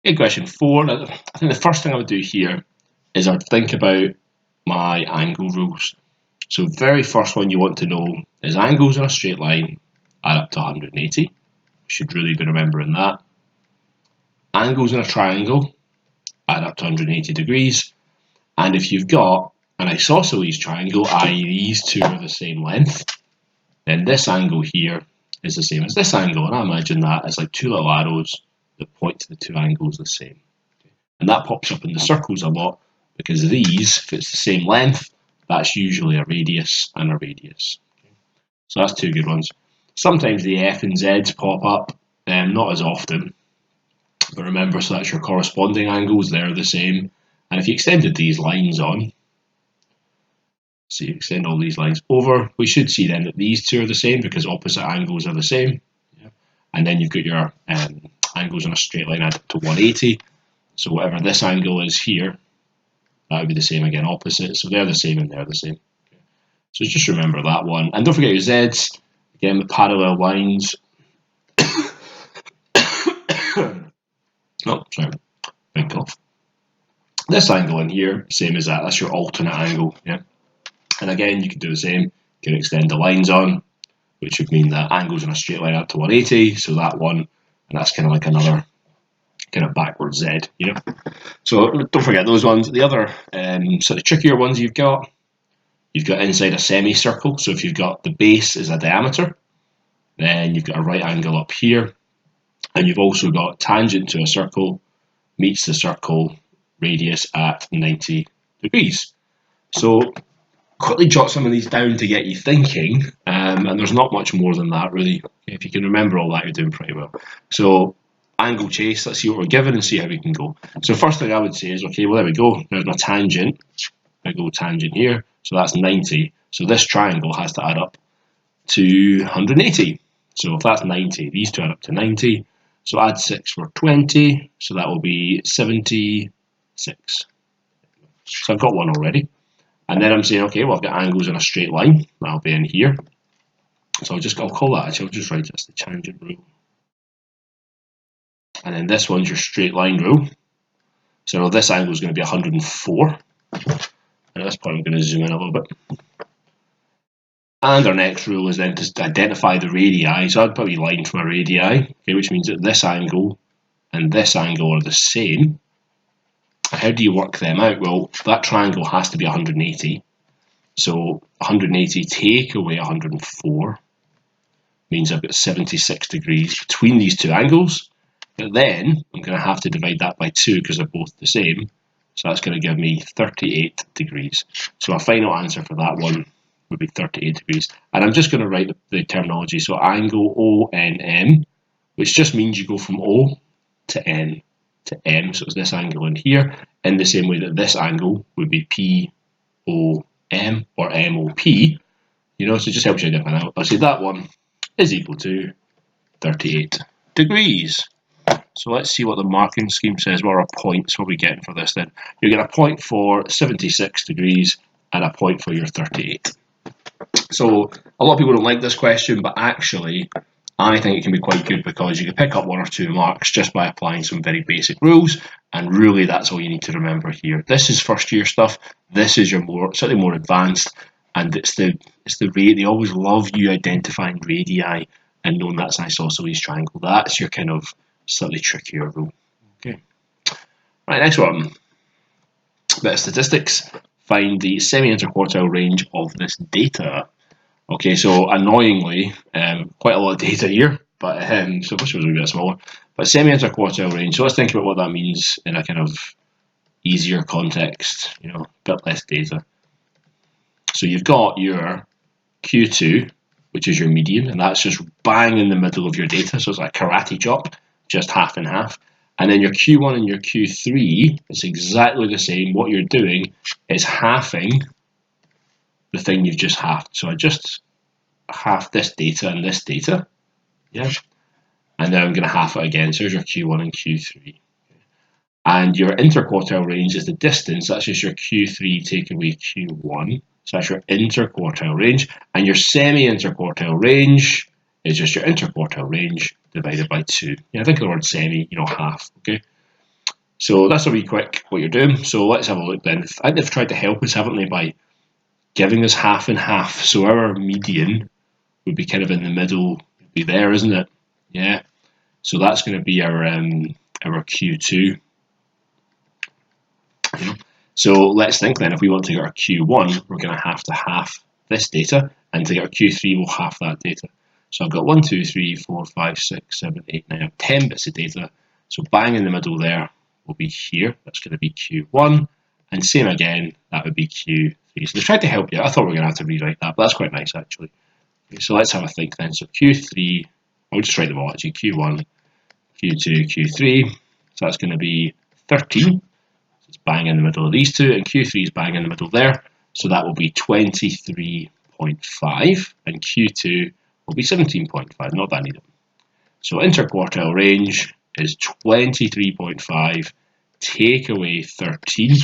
Okay, question 4. Now, I think the first thing I would do here is I would think about my angle rules. So very first one you want to know is angles in a straight line add up to 180. You should really be remembering that. Angles in a triangle add up to 180 degrees. And if you've got an isosceles triangle, i.e. these two are the same length, then this angle here is the same as this angle. And I imagine that as like two little arrows that point to the two angles the same. And that pops up in the circles a lot because these, if it's the same length, that's usually a radius and a radius. So that's two good ones. Sometimes the F and Z's pop up, not as often. But remember, so that's your corresponding angles, they're the same. And if you extended these lines on, so you extend all these lines over, we should see then that these two are the same because opposite angles are the same. Yeah. And then you've got your angles on a straight line add up to 180. So whatever this angle is here, that would be the same again opposite. So they're the same and they're the same. Okay. So just remember that one. And don't forget your Z's. Again, the parallel lines. Oh, sorry. Big cough. This angle in here, same as that. That's your alternate angle. Yeah. And again, you can do the same. You can extend the lines on, which would mean that angles in a straight line up to 180. So that one, and that's kind of like another kind of backwards Z, you know. So don't forget those ones. The other sort of trickier ones you've got inside a semicircle. So if you've got the base is a diameter, then you've got a right angle up here, and you've also got tangent to a circle meets the circle radius at 90 degrees. So quickly jot some of these down to get you thinking, and there's not much more than that really. If you can remember all that, you're doing pretty well. So angle chase, let's see what we're given and see how we can go. So first thing I would say is, okay, well there we go, there's my tangent, I go tangent here, so that's 90, so this triangle has to add up to 180. So if that's 90, these two add up to 90, so add 6 for 20, so that will be 76. So I've got one already. And then I'm saying, okay, well, I've got angles in a straight line. That'll be in here. So I'll call that, actually, I'll just write this the tangent rule. And then this one's your straight line rule. So this angle is going to be 104. And at this point, I'm going to zoom in a little bit. And our next rule is then to identify the radii. So I'd probably line from a radii, okay, which means that this angle and this angle are the same. How do you work them out? Well, that triangle has to be 180. So 180 take away 104 means I've got 76 degrees between these two angles. But then I'm going to have to divide that by 2 because they're both the same. So that's going to give me 38 degrees. So our final answer for that one would be 38 degrees. And I'm just going to write the terminology. So angle ONM, which just means you go from O to N to M. So it's this angle in here, in the same way that this angle would be POM or MOP. You know, so it just helps you identify that. I'll say that one is equal to 38 degrees. So let's see what the marking scheme says. What are our points? What are we getting for this then? You're getting a point for 76 degrees and a point for your 38. So a lot of people don't like this question, but actually I think it can be quite good because you can pick up 1 or 2 marks just by applying some very basic rules, and really that's all you need to remember here. This is first year stuff. This is your slightly more advanced, and it's the rate. They always love you identifying radii and knowing that's an isosceles triangle. That's your kind of slightly trickier rule. Okay. Right, next one. Bit of statistics. Find the semi-interquartile range of this data. Okay, so annoyingly, quite a lot of data here, but so I wish it was a bit smaller. But semi-interquartile range, so let's think about what that means in a kind of easier context, you know, a bit less data. So you've got your Q2, which is your median, and that's just bang in the middle of your data, so it's like a karate chop, just half and half. And then your Q1 and your Q3, it's exactly the same. What you're doing is halving the thing you've just halved. So I just half this data and this data, yeah, and then I'm going to half it again. So here's your Q1 and Q3, and your interquartile range is the distance. That's just your Q3 take away Q1. So that's your interquartile range, and your semi-interquartile range is just your interquartile range divided by 2. Yeah, think of the word semi, you know, half. Okay. So that's a wee quick what you're doing. So let's have a look then. I think they've tried to help us, haven't they, by giving us half and half. So our median would be kind of in the middle, would be there, isn't it? Yeah. So that's going to be our Q2. So let's think then, if we want to get our Q1, we're going to half this data, and to get our Q3, we'll half that data. So I've got 1, 2, 3, 4, 5, 6, 7, 8, 9, 10 bits of data. So bang in the middle there will be here. That's going to be Q1. And same again, that would be Q3. So they tried to help you. I thought we were going to have to rewrite that, but that's quite nice actually. Okay, so let's have a think then. So Q3, I'll just write them all actually. Q1, Q2, Q3. So that's going to be 13. It's bang in the middle of these two, and Q3 is bang in the middle there. So that will be 23.5, and Q2 will be 17.5, not that needed. So interquartile range is 23.5, take away 13.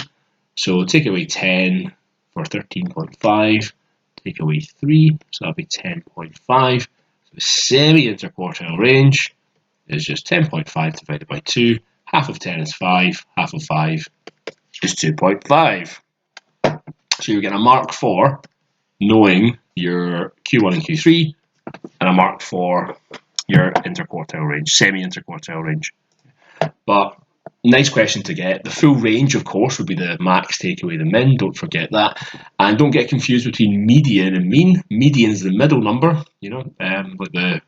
So take away 10 for 13.5, take away 3, so that'll be 10.5. So the semi-interquartile range is just 10.5 divided by 2. Half of 10 is 5, half of 5 is 2.5. So you're getting a mark for knowing your Q1 and Q3, and a mark for your interquartile range, semi-interquartile range. But nice question to get. The full range, of course, would be the max take away the min. Don't forget that. And don't get confused between median and mean. Median is the middle number, like the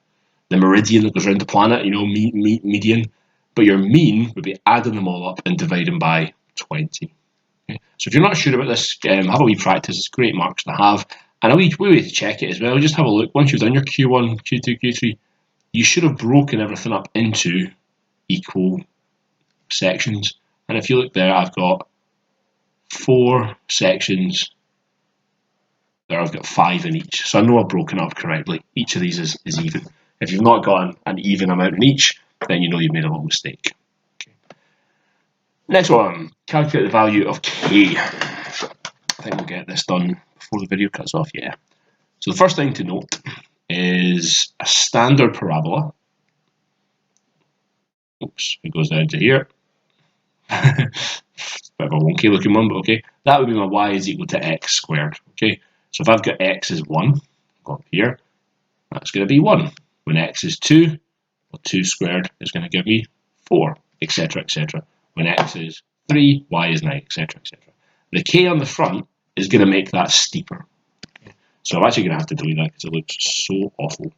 meridian that goes around the planet, median. But your mean would be adding them all up and dividing by 20. Okay? So if you're not sure about this, have a wee practice. It's great marks to have. And a wee way to check it as well, just have a look. Once you've done your Q1, Q2, Q3, you should have broken everything up into equal sections. And if you look there, I've got 4 sections. There I've got 5 in each. So I know I've broken up correctly. Each of these is even. If you've not got an even amount in each, then you know you've made a little mistake. Okay. Next one, calculate the value of k. I think we'll get this done before the video cuts off, yeah. So the first thing to note is a standard parabola. Oops, it goes down to here. It's a bit of a wonky looking one, but okay. That would be my y is equal to x squared. Okay, so if I've got x is 1, go up here, that's going to be 1. When x is 2, well, 2 squared is going to give me 4, etc., etc. When x is 3, y is 9, etc., etc. The k on the front is going to make that steeper. Okay. So I'm actually going to have to delete that because it looks so awful.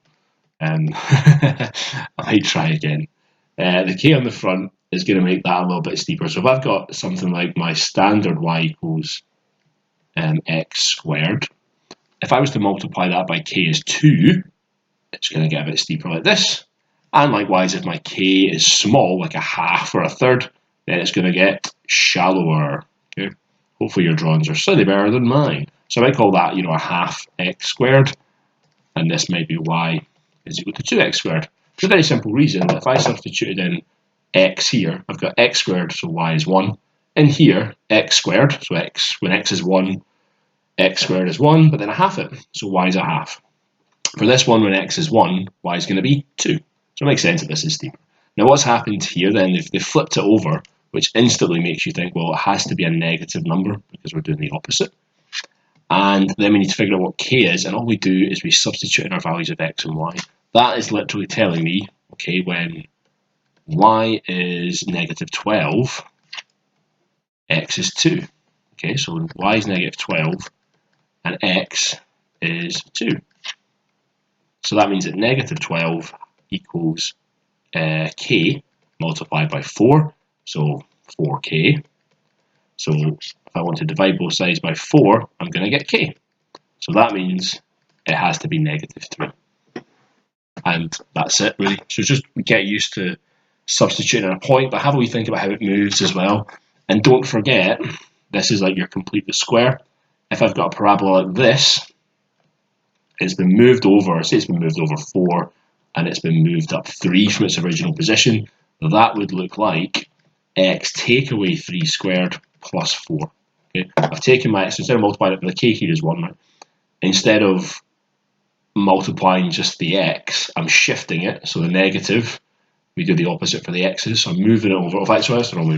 I might try again. The k on the front is going to make that a little bit steeper. So if I've got something like my standard y equals x squared, if I was to multiply that by k is 2, it's going to get a bit steeper like this. And likewise, if my k is small, like a half or a third, then it's going to get shallower. Okay? Hopefully your drawings are slightly better than mine. So I might call that, a half x squared, and this might be y is equal to 2x squared. For a very simple reason, that if I substituted in x here, I've got x squared, so y is 1. In here, x squared, so x, when x is 1, x squared is 1, but then I half it, so y is a half. For this one, when x is 1, y is going to be 2. So it makes sense that this is steeper. Now what's happened here then, they've flipped it over, which instantly makes you think, well, it has to be a negative number because we're doing the opposite. And then we need to figure out what k is, and all we do is we substitute in our values of x and y. That is literally telling me, okay, when y is negative 12, x is 2. Okay, so when y is negative 12, and x is 2. So that means that negative 12 equals k multiplied by 4, so 4k. So if I want to divide both sides by 4, I'm going to get k. So that means it has to be negative 3. And that's it, really. So just get used to substituting a point, but have a wee think about how it moves as well. And don't forget, this is like your complete square. If I've got a parabola like this, it's been moved over, say it's been moved over 4, and it's been moved up 3 from its original position, that would look like x take away 3 squared plus 4. Okay? I've taken my x, instead of multiplying it, the k here is 1, right? Instead of multiplying just the x, I'm shifting it, so the negative, we do the opposite for the x's, so I'm moving it over, in fact, so that's the wrong way